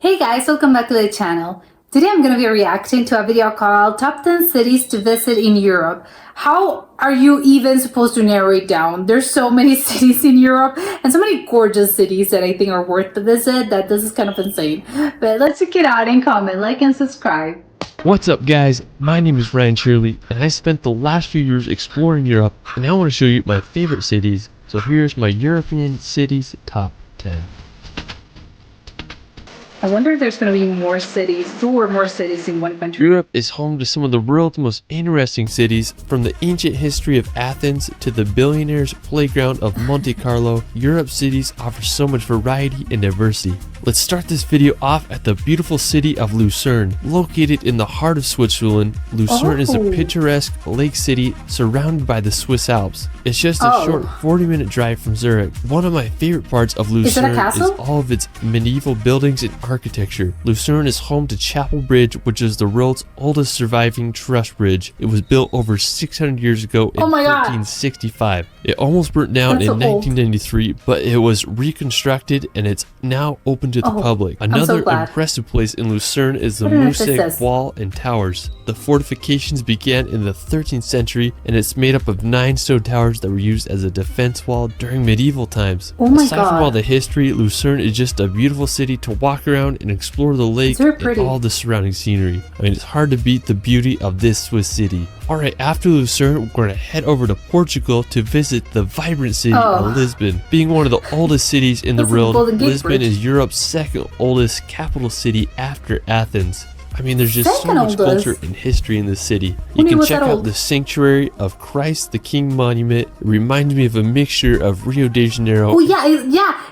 Hey guys, welcome back to the channel. Today I'm going to be reacting to a video called Top 10 Cities to Visit in Europe. How are you even supposed to narrow it down? There's so many cities in Europe and so many gorgeous cities that I think are worth the visit that this is kind of insane. But let's check it out and comment, like, and subscribe. What's up guys, my name is Ryan Shirley and I spent the last few years exploring Europe and I want to show you my favorite cities. So here's my European cities top 10. I wonder if there's going to be more cities, two or more cities in one country. Europe is home to some of the world's most interesting cities, from the ancient history of Athens to the billionaire's playground of Monte Carlo. Europe's cities offer so much variety and diversity. Let's start this video off at the beautiful city of Lucerne. Located in the heart of Switzerland, Lucerne is a picturesque lake city surrounded by the Swiss Alps. It's just a short 40-minute drive from Zurich. One of my favorite parts of Lucerne is all of its medieval buildings and architecture. Lucerne is home to Chapel Bridge, which is the world's oldest surviving truss bridge. It was built over 600 years ago in 1365. It almost burnt down in 1993, but it was reconstructed and it's now open to the public. Another impressive place in Lucerne is the Mosaic Wall and Towers. The fortifications began in the 13th century and it's made up of 9 stone towers that were used as a defense wall during medieval times. Aside from all the history, Lucerne is just a beautiful city to walk around and explore the lake and all the surrounding scenery. I mean, it's hard to beat the beauty of this Swiss city. Alright, after Lucerne, we're going to head over to Portugal to visit the vibrant city of Lisbon. Being one of the oldest cities in the world, Lisbon is Europe's second oldest capital city after Athens. I mean, there's just so much culture and history in this city. You can check out the Sanctuary of Christ the King monument. It reminds me of a mixture of Rio de Janeiro. Oh yeah,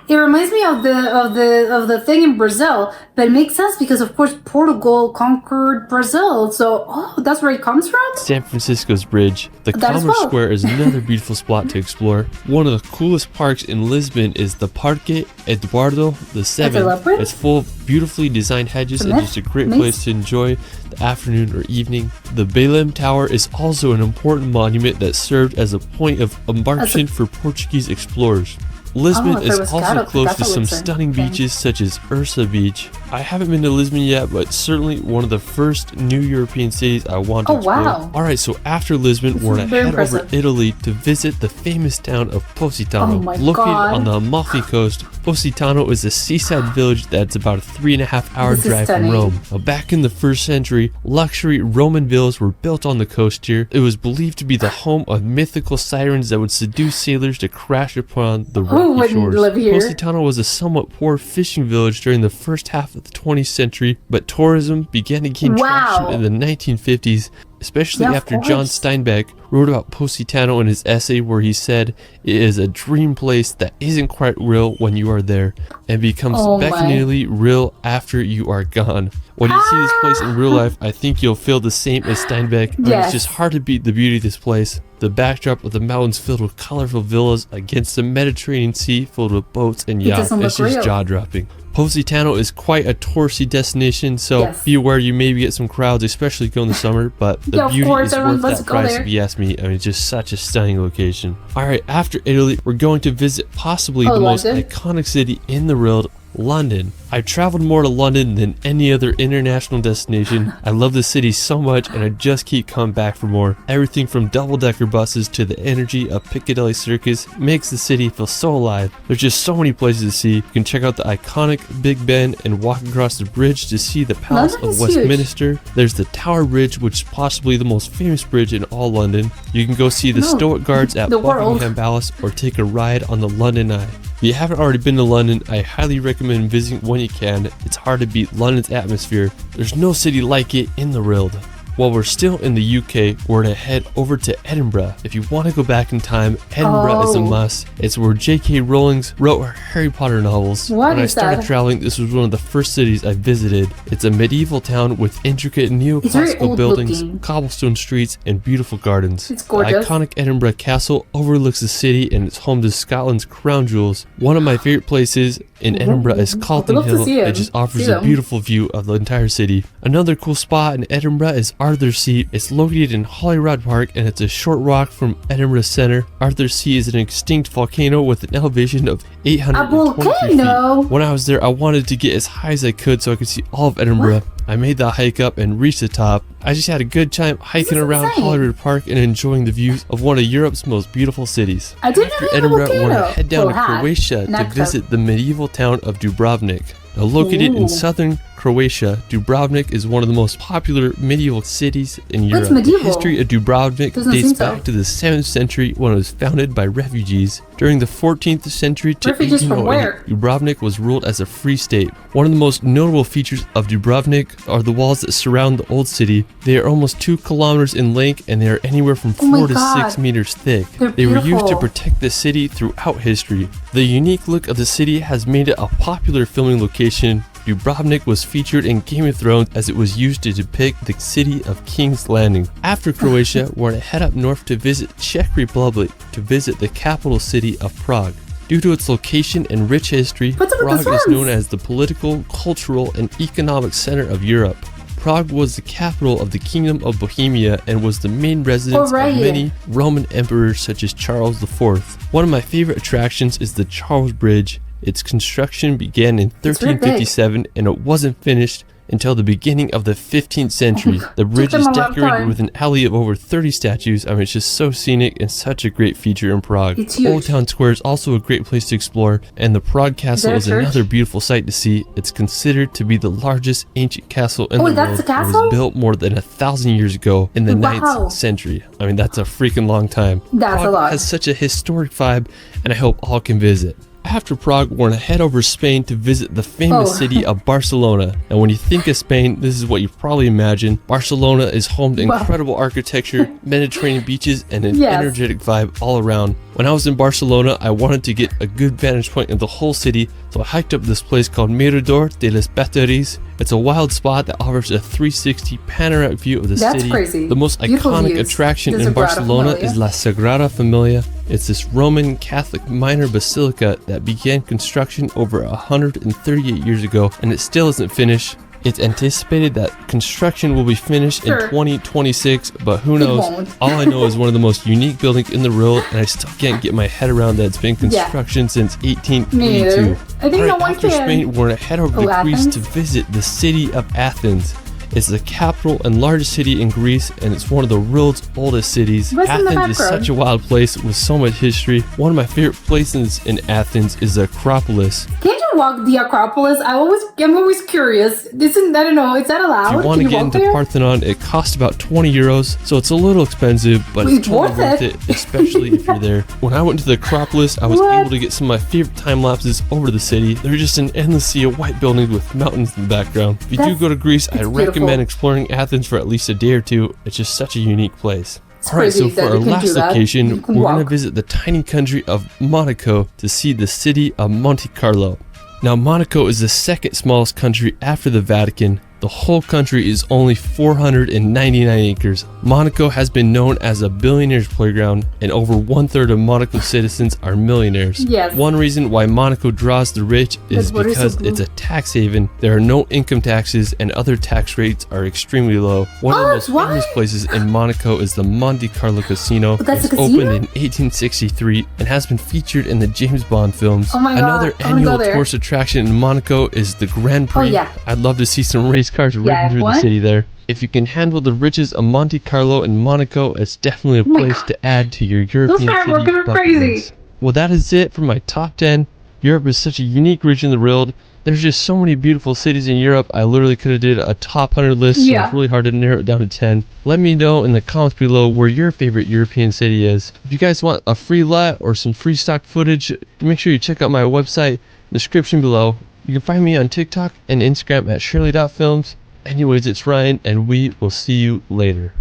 it reminds me of the thing in Brazil, but it makes sense because of course Portugal conquered Brazil, so that's where it comes from. San Francisco's bridge. The Commerce Square is another beautiful spot to explore. One of the coolest parks in Lisbon is the Parque Eduardo VII. It's full of beautifully designed hedges and just a great place to enjoy the afternoon or evening. The Belém Tower is also an important monument that served as a point of embarkation for Portuguese explorers. Lisbon is also close to some stunning beaches such as Ursa Beach. I haven't been to Lisbon yet, but certainly one of the first new European cities I want to explore. Alright, so after Lisbon, we're going to head over to Italy to visit the famous town of Positano. Located on the Amalfi Coast, Positano is a seaside village that's about a 3.5-hour drive from Rome. Now, back in the 1st century, luxury Roman villas were built on the coast here. It was believed to be the home of mythical sirens that would seduce sailors to crash upon the rocky shores. Positano was a somewhat poor fishing village during the first half of the 20th century, but tourism began to gain traction in the 1950s, especially after John Steinbeck wrote about Positano in his essay where he said it is a dream place that isn't quite real when you are there and becomes beckoningly real after you are gone. When you see this place in real life, I think you'll feel the same as Steinbeck. It's just hard to beat the beauty of this place. The backdrop of the mountains filled with colorful villas against the Mediterranean Sea filled with boats and yachts. It's just jaw-dropping. Positano is quite a touristy destination, so be aware you maybe get some crowds, especially during the summer, but the beauty is worth that price if you ask me. I mean, it's just such a stunning location. Alright, after Italy, we're going to visit possibly the most iconic city in the world, London. I've traveled more to London than any other international destination. I love the city so much and I just keep coming back for more. Everything from double-decker buses to the energy of Piccadilly Circus makes the city feel so alive. There's just so many places to see. You can check out the iconic Big Ben and walk across the bridge to see the Palace of Westminster. There's the Tower Bridge, which is possibly the most famous bridge in all London. You can go see the Stoic Guards at Buckingham Palace or take a ride on the London Eye. If you haven't already been to London, I highly recommend visiting when you can. It's hard to beat London's atmosphere. There's no city like it in the world. While we're still in the UK, we're going to head over to Edinburgh. If you want to go back in time, Edinburgh is a must. It's where J.K. Rowling wrote her Harry Potter novels. When I started traveling, this was one of the first cities I visited. It's a medieval town with intricate neoclassical buildings, cobblestone streets, and beautiful gardens. It's gorgeous. The iconic Edinburgh Castle overlooks the city and it's home to Scotland's crown jewels. One of my favorite places in Edinburgh is Calton Hill. It just offers a beautiful view of the entire city. Another cool spot in Edinburgh is Arthur's Seat. It's located in Holyrood Park and it's a short walk from Edinburgh Centre. Arthur's Seat is an extinct volcano with an elevation of 823 feet. When I was there, I wanted to get as high as I could so I could see all of Edinburgh. I made that hike up and reached the top. I just had a good time hiking around Holyrood Park and enjoying the views of one of Europe's most beautiful cities. After Edinburgh, we're going to head down to Croatia to visit the medieval town of Dubrovnik. Now, located in southern Croatia, Dubrovnik is one of the most popular medieval cities in Europe. The history of Dubrovnik dates back to the 7th century when it was founded by refugees. During the 14th century to 1808, Dubrovnik was ruled as a free state. One of the most notable features of Dubrovnik are the walls that surround the old city. They are almost 2 kilometers in length and they are anywhere from 4 to 6 meters thick. They were used to protect the city throughout history. The unique look of the city has made it a popular filming location. Dubrovnik was featured in Game of Thrones as it was used to depict the city of King's Landing. After Croatia, we're going to head up north to visit Czech Republic to visit the capital city of Prague. Due to its location and rich history, Prague is known as the political, cultural, and economic center of Europe. Prague was the capital of the Kingdom of Bohemia and was the main residence of many Roman emperors such as Charles IV. One of my favorite attractions is the Charles Bridge. Its construction began in 1357 and it wasn't finished until the beginning of the 15th century. The bridge is decorated with an alley of over 30 statues. I mean, it's just so scenic and such a great feature in Prague. Old Town Square is also a great place to explore, and the Prague Castle is another beautiful sight to see. It's considered to be the largest ancient castle in the world. It was built more than 1,000 years ago in the 9th century. I mean, that's a freaking long time. Prague has such a historic vibe, and I hope all can visit. After Prague, we're going to head over to Spain to visit the famous city of Barcelona. And when you think of Spain, this is what you probably imagine. Barcelona is home to incredible architecture, Mediterranean beaches, and an energetic vibe all around. When I was in Barcelona, I wanted to get a good vantage point of the whole city, so I hiked up this place called Mirador de les Batteries. It's a wild spot that offers a 360 panoramic view of the city. Crazy. The most iconic attraction in Barcelona is La Sagrada Familia. It's this Roman Catholic minor basilica that began construction over 138 years ago, and it still isn't finished. It's anticipated that construction will be finished in 2026, but who knows? All I know is one of the most unique buildings in the world, and I still can't get my head around that it's been construction since 1882. After Spain, we're going to head over to Greece to visit the city of Athens. It's the capital and largest city in Greece, and it's one of the world's oldest cities. Athens is such a wild place with so much history. One of my favorite places in Athens is the Acropolis. Can you walk the Acropolis? I'm always curious. I don't know, is that allowed? If you want to get into Parthenon, it costs about 20 euros, so it's a little expensive, but it's totally worth it, especially if you're there. When I went to the Acropolis, I was able to get some of my favorite time lapses over the city. They're just an endless sea of white buildings with mountains in the background. If you do go to Greece, I recommend exploring Athens for at least a day or two. It's just such a unique place. Alright, so for our last location, we're going to visit the tiny country of Monaco to see the city of Monte Carlo. Now, Monaco is the second smallest country after the Vatican. The whole country is only 499 acres. Monaco has been known as a billionaire's playground, and over 1/3 of Monaco citizens are millionaires. One reason why Monaco draws the rich is because it's a tax haven. There are no income taxes and other tax rates are extremely low. One of the most famous places in Monaco is the Monte Carlo Casino. It was opened in 1863 and has been featured in the James Bond films. Another annual tourist attraction in Monaco is the Grand Prix. I'd love to see some race cars ripping through the city there. If you can handle the riches of Monte Carlo and Monaco, it's definitely a place to add to your European city bucket list. Well, that is it for my top 10. Europe is such a unique region of the world. There's just so many beautiful cities in Europe. I literally could have did a top 100 list, so it's really hard to narrow it down to 10. Let me know in the comments below where your favorite European city is. If you guys want a free lot or some free stock footage, make sure you check out my website, description below. You can find me on TikTok and Instagram at Shirley.films. Anyways, it's Ryan, and we will see you later.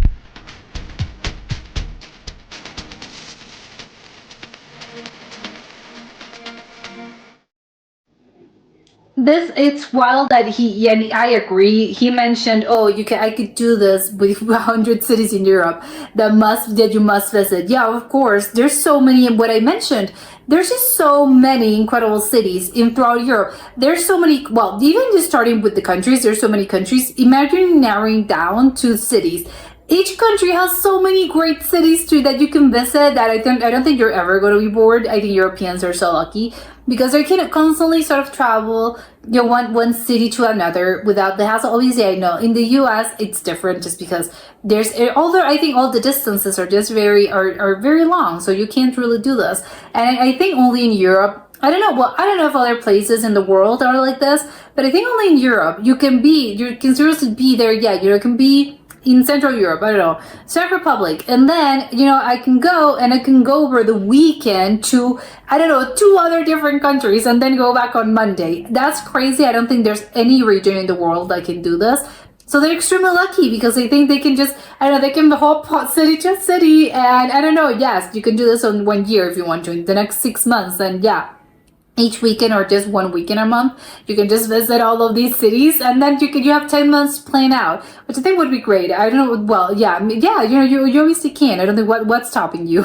this it's wild that he and I agree. He mentioned, oh, I could do this with 100 cities in Europe that you must visit. Yeah, of course. There's so many. And what I mentioned, there's just so many incredible cities in throughout Europe. There's so many. Well, even just starting with the countries, there's so many countries. Imagine narrowing down to cities. Each country has so many great cities too that you can visit that I don't think you're ever going to be bored. I think Europeans are so lucky because they can constantly sort of travel, you know, one city to another without the hassle. Obviously, I know in the US it's different just because although I think all the distances are just are very long, so you can't really do this. And I think only in Europe, I don't know. Well, I don't know if other places in the world are like this, but I think only in Europe you can seriously be there. Yeah, you can be in Central Europe, I don't know, Czech Republic, and then, you know, I can go over the weekend to, I don't know, 2 other different countries and then go back on Monday. That's crazy. I don't think there's any region in the world that can do this. So they're extremely lucky because they think they can just, I don't know, they can hop city to city, and I don't know, yes, you can do this on 1 year if you want to, in the next 6 months, and yeah. Each weekend or just 1 weekend a month, you can just visit all of these cities, and then you have 10 months planned out, which I think would be great. I don't know. Well, yeah, you know, you obviously can. I don't think what's stopping you,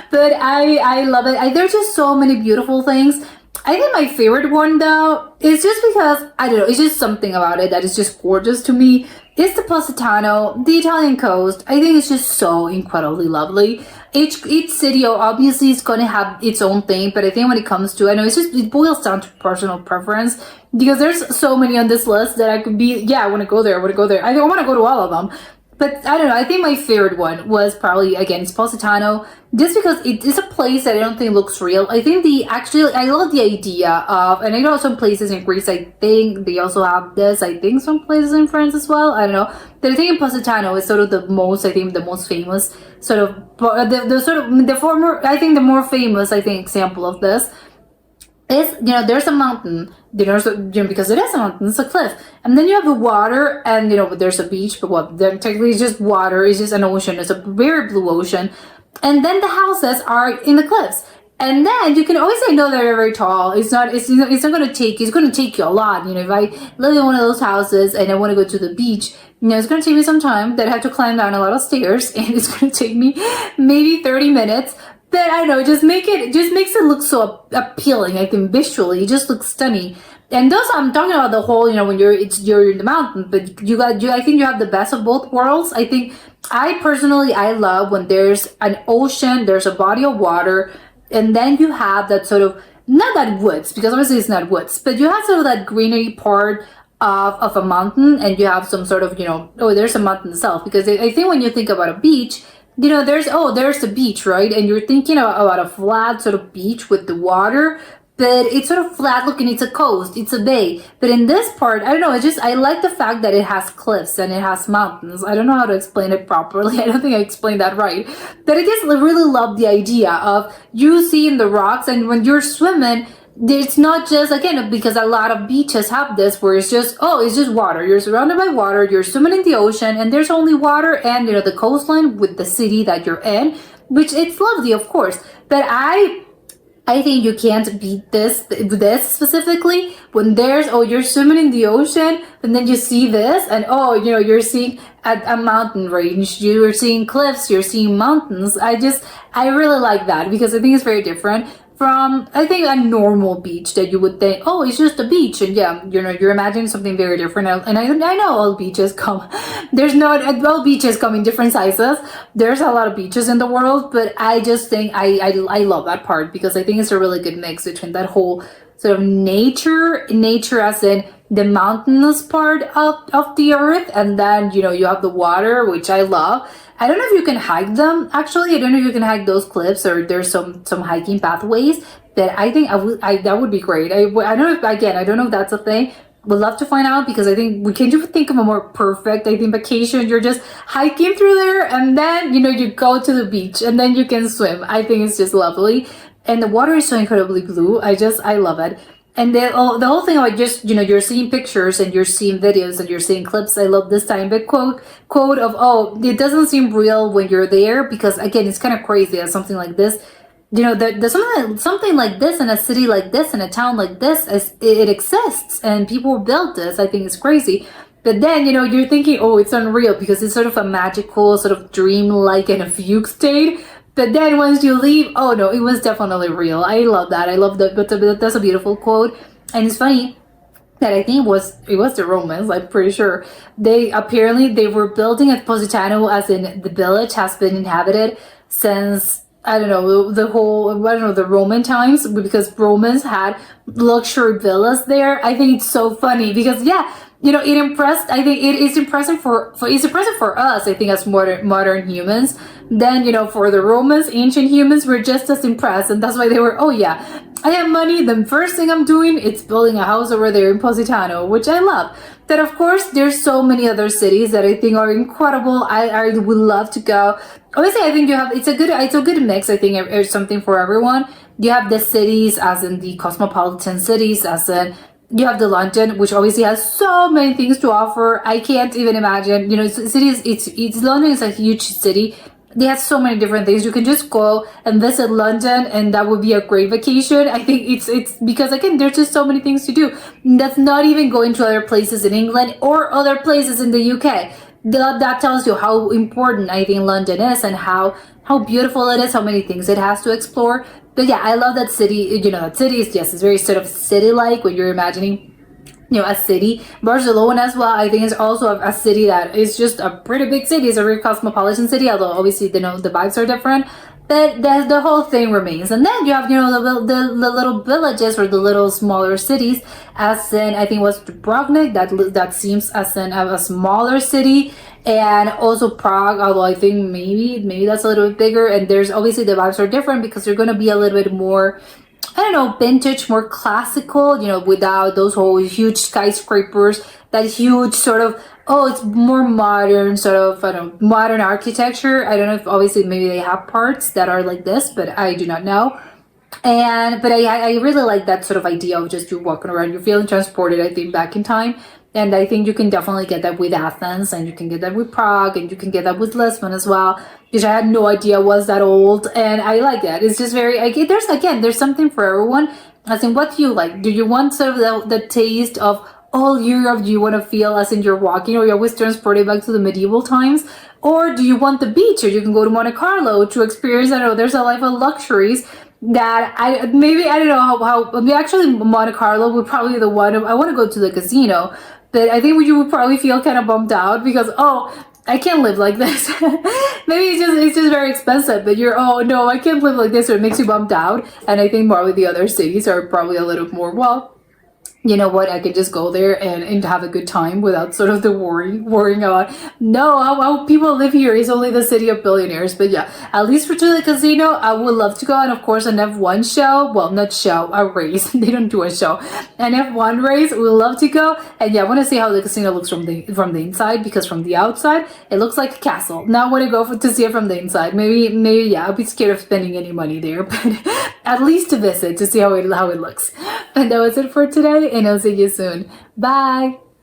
but I love it. There's just so many beautiful things. I think my favorite one though is just because I don't know. It's just something about it that is just gorgeous to me. It's the Positano, the Italian coast. I think it's just so incredibly lovely. Each city obviously is going to have its own thing, but I think when it comes to, I know it boils down to personal preference because there's so many on this list that I could be, yeah, I want to go there, I want to go there. I want to go to all of them. But I don't know, I think my favorite one was probably, again, it's Positano, just because it is a place that I don't think looks real. I think I love the idea of, and I know some places in Greece, I think they also have this, I think some places in France as well, I don't know. But I think in Positano is sort of the most famous, sort of, the more famous, I think, example of this. Is, you know, there's a mountain, because it is a mountain, it's a cliff, and then you have the water, and you know, there's a beach, but then technically it's just water, it's just an ocean, it's a very blue ocean, and then the houses are in the cliffs, and then you can always say no, they're very tall. It's going to take you a lot. You know, if I live in one of those houses and I want to go to the beach, you know, it's going to take me some time. That I have to climb down a lot of stairs, and it's going to take me maybe 30 minutes. But I don't know, it makes it look so appealing. I think visually, it just looks stunning. And those, I'm talking about the whole, you know, when you're in the mountain, but I think you have the best of both worlds. I personally love when there's an ocean, there's a body of water, and then you have that sort of, not that woods, because obviously it's not woods, but you have sort of that greenery part of a mountain, and you have some sort of, you know, oh, there's a mountain itself. Because I think when you think about a beach, you know, there's the beach, right? And you're thinking about a flat sort of beach with the water, but it's sort of flat looking. It's a coast, it's a bay. But in this part, I don't know, I like the fact that it has cliffs and it has mountains. I don't know how to explain it properly. I don't think I explained that right. But I just really love the idea of you seeing the rocks, and when you're swimming, it's not just, again, because a lot of beaches have this where it's just water. You're surrounded by water, you're swimming in the ocean, and there's only water and, you know, the coastline with the city that you're in, which it's lovely, of course. But I think you can't beat this specifically when you're swimming in the ocean, and then you see this, and you know, you're seeing a mountain range, you're seeing cliffs, you're seeing mountains. I really like that because I think it's very different from, I think, a normal beach that you would think, oh, it's just a beach, and yeah, you know, you're imagining something very different. And I know all beaches come, all beaches come in different sizes. There's a lot of beaches in the world, but I just think I love that part because I think it's a really good mix between that whole sort of nature as in the mountainous part of the earth, and then, you know, you have the water, which I love. I don't know if you can hike them, actually. I don't know if you can hike those cliffs, or there's some hiking pathways, but I think that would be great. I don't know if that's a thing. Would love to find out, because I think we can think of a more perfect, I think, vacation. You're just hiking through there, and then, you know, you go to the beach, and then you can swim. I think it's just lovely. And the water is so incredibly blue. I love it. And the whole thing about just, you know, you're seeing pictures and you're seeing videos and you're seeing clips. I love this time big quote of, it doesn't seem real when you're there, because again, it's kind of crazy that something like this you know, there's something like this in a city like this, in a town like this, it exists and people built this. I think it's crazy. But then, you know, you're thinking, oh, it's unreal because it's sort of a magical, sort of dream-like and a fugue state. But then once you leave, oh no, it was definitely real. I love that. I love that. But that's a beautiful quote. And it's funny that I think it was the Romans, I'm pretty sure. They were building at Positano, as in the village has been inhabited since, I don't know, the Roman times, because Romans had luxury villas there. I think it's so funny because, yeah, you know, I think it is impressive it's impressive for us, I think, as modern humans. Then, you know, for the Romans, ancient humans were just as impressed, and that's why they were, oh yeah, I have money, the first thing I'm doing is building a house over there in Positano, which I love. Then of course there's so many other cities that I think are incredible. I would love to go. Obviously, I think it's a good mix. I think there's something for everyone. You have the cities, as in the cosmopolitan cities, as in you have the London, which obviously has so many things to offer. I can't even imagine. You know, London is a huge city. They have so many different things. You can just go and visit London, and that would be a great vacation. I think it's because, again, there's just so many things to do. That's not even going to other places in England or other places in the UK. That tells you how important I think London is, and how beautiful it is, how many things it has to explore. But yeah, I love that city. You know, that city is, yes, it's very sort of city-like when you're imagining, you know, a city. Barcelona as well, I think, is also a city that is just a pretty big city. It's a very cosmopolitan city, although obviously, you know, the vibes are different. But the whole thing remains. And then you have, you know, the little villages, or the little smaller cities, as in, I think, was Dubrovnik, that seems as in a smaller city. And also Prague, although I think maybe that's a little bit bigger. And there's obviously the vibes are different because they're going to be a little bit more, I don't know, vintage, more classical, you know, without those whole huge skyscrapers, that huge sort of, oh, it's more modern, sort of, I don't know, modern architecture. I don't know if obviously maybe they have parts that are like this, but I do not know. But I really like that sort of idea of just you walking around, you're feeling transported, I think, back in time. And I think you can definitely get that with Athens, and you can get that with Prague, and you can get that with Lisbon as well, which I had no idea was that old. And I like that. It's just very, there's something for everyone. As in, what do you like? Do you want sort of the taste of all Europe? Do you want to feel as in you're walking, or you're always transported back to the medieval times? Or do you want the beach, or you can go to Monte Carlo to experience, I don't know, there's a life of luxuries that I don't know how actually Monte Carlo would probably be the one. I want to go to the casino, but I think you would probably feel kind of bummed out because, oh, I can't live like this. Maybe it's just very expensive, but you're, oh no, I can't live like this, or it makes you bummed out. And I think probably the other cities are probably a little more, well, you know what, I can just go there and have a good time without sort of the worrying about, no, how people live here is only the city of billionaires. But yeah, at least for the casino, I would love to go. And of course, an F1 show, well, not show, a race. They don't do a show. An F1 race, we love to go. And yeah, I want to see how the casino looks from the inside, because from the outside, it looks like a castle. Now I want to go to see it from the inside. Maybe, yeah, I'll be scared of spending any money there, but at least to visit, to see how it looks. And that was it for today, and I'll see you soon. Bye!